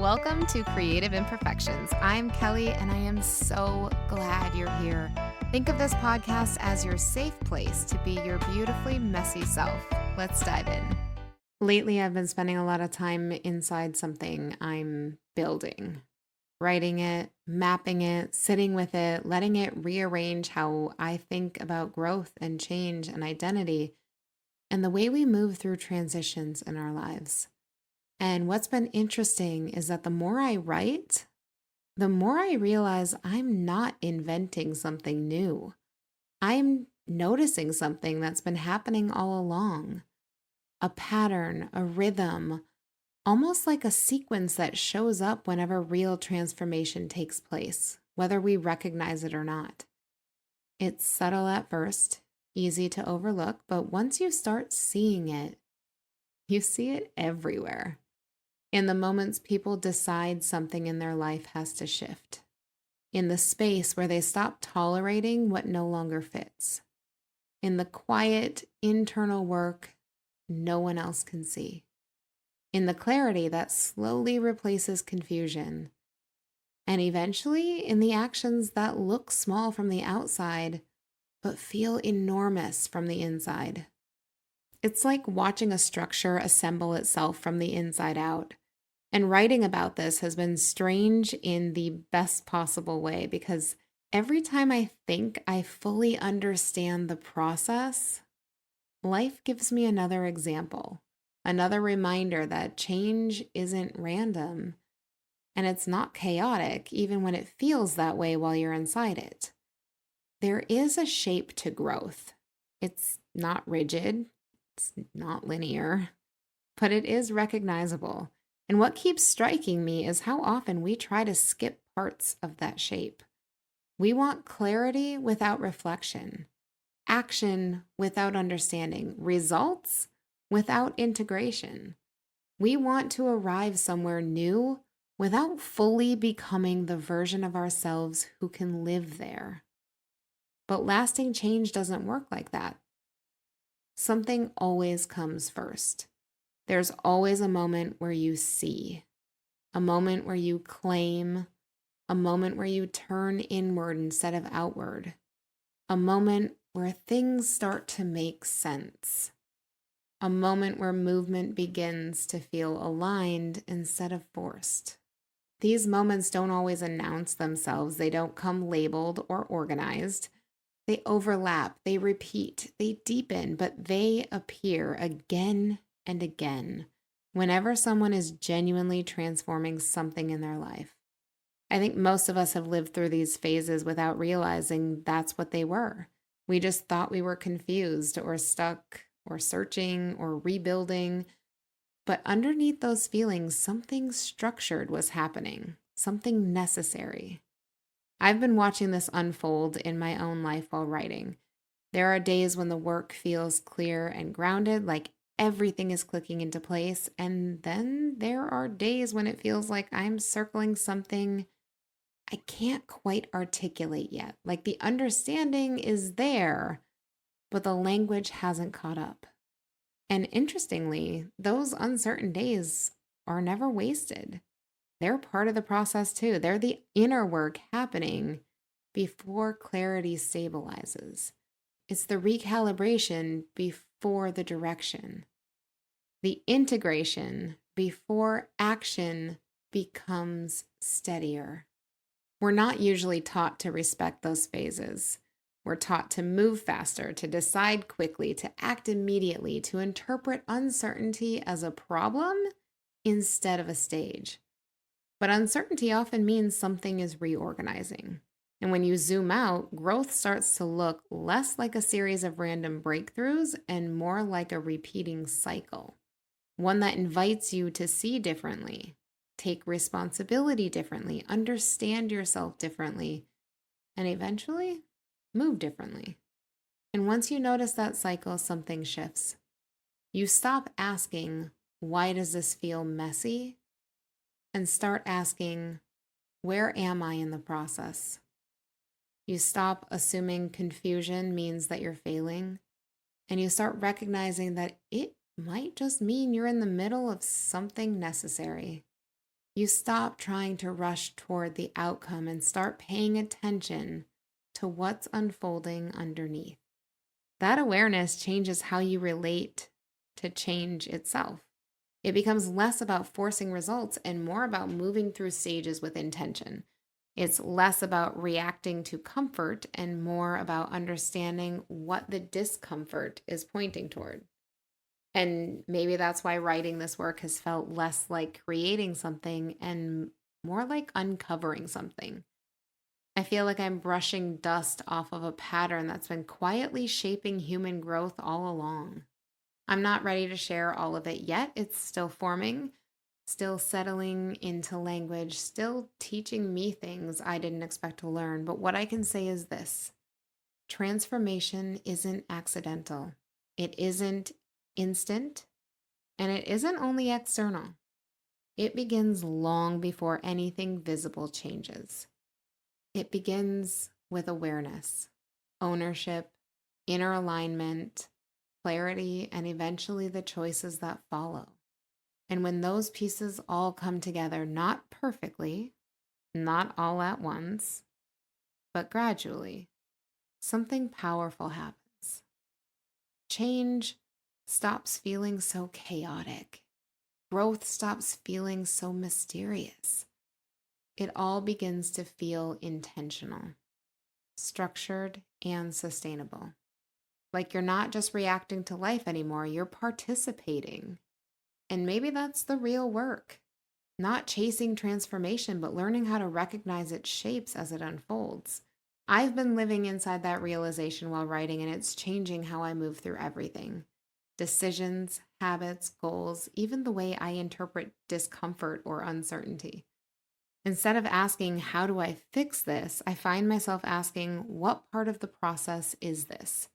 Welcome to Creative Imperfections. I'm Kelly, and I am so glad you're here. Think of this podcast as your safe place to be your beautifully messy self. Let's dive in. Lately, I've been spending a lot of time inside something I'm building, writing it, mapping it, sitting with it, letting it rearrange how I think about growth and change and identity and the way we move through transitions in our lives. And what's been interesting is that the more I write, the more I realize I'm not inventing something new. I'm noticing something that's been happening all along, a pattern, a rhythm, almost like a sequence that shows up whenever real transformation takes place, whether we recognize it or not. It's subtle at first, easy to overlook, but once you start seeing it, you see it everywhere. In the moments people decide something in their life has to shift. In the space where they stop tolerating what no longer fits. In the quiet, internal work no one else can see. In the clarity that slowly replaces confusion. And eventually in the actions that look small from the outside, but feel enormous from the inside. It's like watching a structure assemble itself from the inside out. And writing about this has been strange in the best possible way because every time I think I fully understand the process, life gives me another example, another reminder that change isn't random and it's not chaotic, even when it feels that way while you're inside it. There is a shape to growth. It's not rigid, it's not linear, but it is recognizable. And what keeps striking me is how often we try to skip parts of that shape. We want clarity without reflection, action without understanding, results without integration. We want to arrive somewhere new without fully becoming the version of ourselves who can live there. But lasting change doesn't work like that. Something always comes first. There's always a moment where you see, a moment where you claim, a moment where you turn inward instead of outward, a moment where things start to make sense, a moment where movement begins to feel aligned instead of forced. These moments don't always announce themselves, they don't come labeled or organized. They overlap, they repeat, they deepen, but they appear again and again whenever someone is genuinely transforming something in their life. I think most of us have lived through these phases without realizing that's what they were. We just thought we were confused or stuck or searching or rebuilding. But underneath those feelings, something structured was happening, something necessary. I've been watching this unfold in my own life while writing. There are days when the work feels clear and grounded, like everything is clicking into place. And then there are days when it feels like I'm circling something I can't quite articulate yet. Like the understanding is there, but the language hasn't caught up. And interestingly, those uncertain days are never wasted. They're part of the process too. They're the inner work happening before clarity stabilizes. It's the recalibration before the direction, the integration before action becomes steadier. We're not usually taught to respect those phases. We're taught to move faster, to decide quickly, to act immediately, to interpret uncertainty as a problem instead of a stage. But uncertainty often means something is reorganizing. And when you zoom out, growth starts to look less like a series of random breakthroughs and more like a repeating cycle, one that invites you to see differently, take responsibility differently, understand yourself differently, and eventually move differently. And once you notice that cycle, something shifts. You stop asking, why does this feel messy? And start asking, where am I in the process? You stop assuming confusion means that you're failing, and you start recognizing that it might just mean you're in the middle of something necessary. You stop trying to rush toward the outcome and start paying attention to what's unfolding underneath. That awareness changes how you relate to change itself. It becomes less about forcing results and more about moving through stages with intention. It's less about reacting to comfort and more about understanding what the discomfort is pointing toward. And maybe that's why writing this work has felt less like creating something and more like uncovering something. I feel like I'm brushing dust off of a pattern that's been quietly shaping human growth all along. I'm not ready to share all of it yet. It's still forming, still settling into language, still teaching me things I didn't expect to learn. But what I can say is this: transformation isn't accidental, it isn't instant, and it isn't only external. It begins long before anything visible changes. It begins with awareness, ownership, inner alignment, clarity, and eventually the choices that follow. And when those pieces all come together, not perfectly, not all at once, but gradually, something powerful happens. Change stops feeling so chaotic. Growth stops feeling so mysterious. It all begins to feel intentional, structured, and sustainable. Like you're not just reacting to life anymore, you're participating. And maybe that's the real work. Not chasing transformation, but learning how to recognize its shapes as it unfolds. I've been living inside that realization while writing, and it's changing how I move through everything. Decisions, habits, goals, even the way I interpret discomfort or uncertainty. Instead of asking, how do I fix this? I find myself asking, what part of the process is this?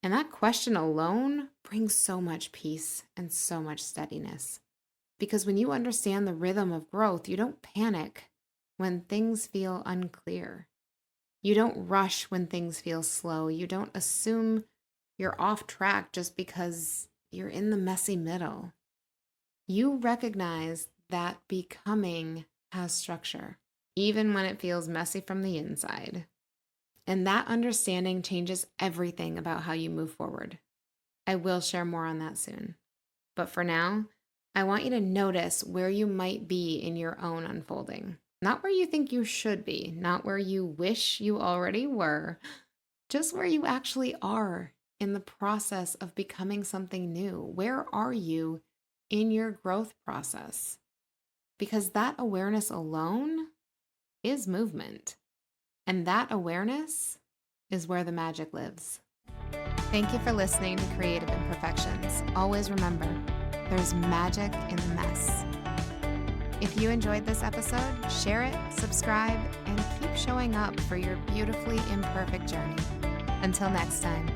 And that question alone brings so much peace and so much steadiness. Because when you understand the rhythm of growth, you don't panic when things feel unclear. You don't rush when things feel slow. You don't assume you're off track just because you're in the messy middle. You recognize that becoming has structure, even when it feels messy from the inside. And that understanding changes everything about how you move forward. I will share more on that soon. But for now, I want you to notice where you might be in your own unfolding. Not where you think you should be, not where you wish you already were, just where you actually are in the process of becoming something new. Where are you in your growth process? Because that awareness alone is movement. And that awareness is where the magic lives. Thank you for listening to Creative Imperfections. Always remember, there's magic in the mess. If you enjoyed this episode, share it, subscribe, and keep showing up for your beautifully imperfect journey. Until next time.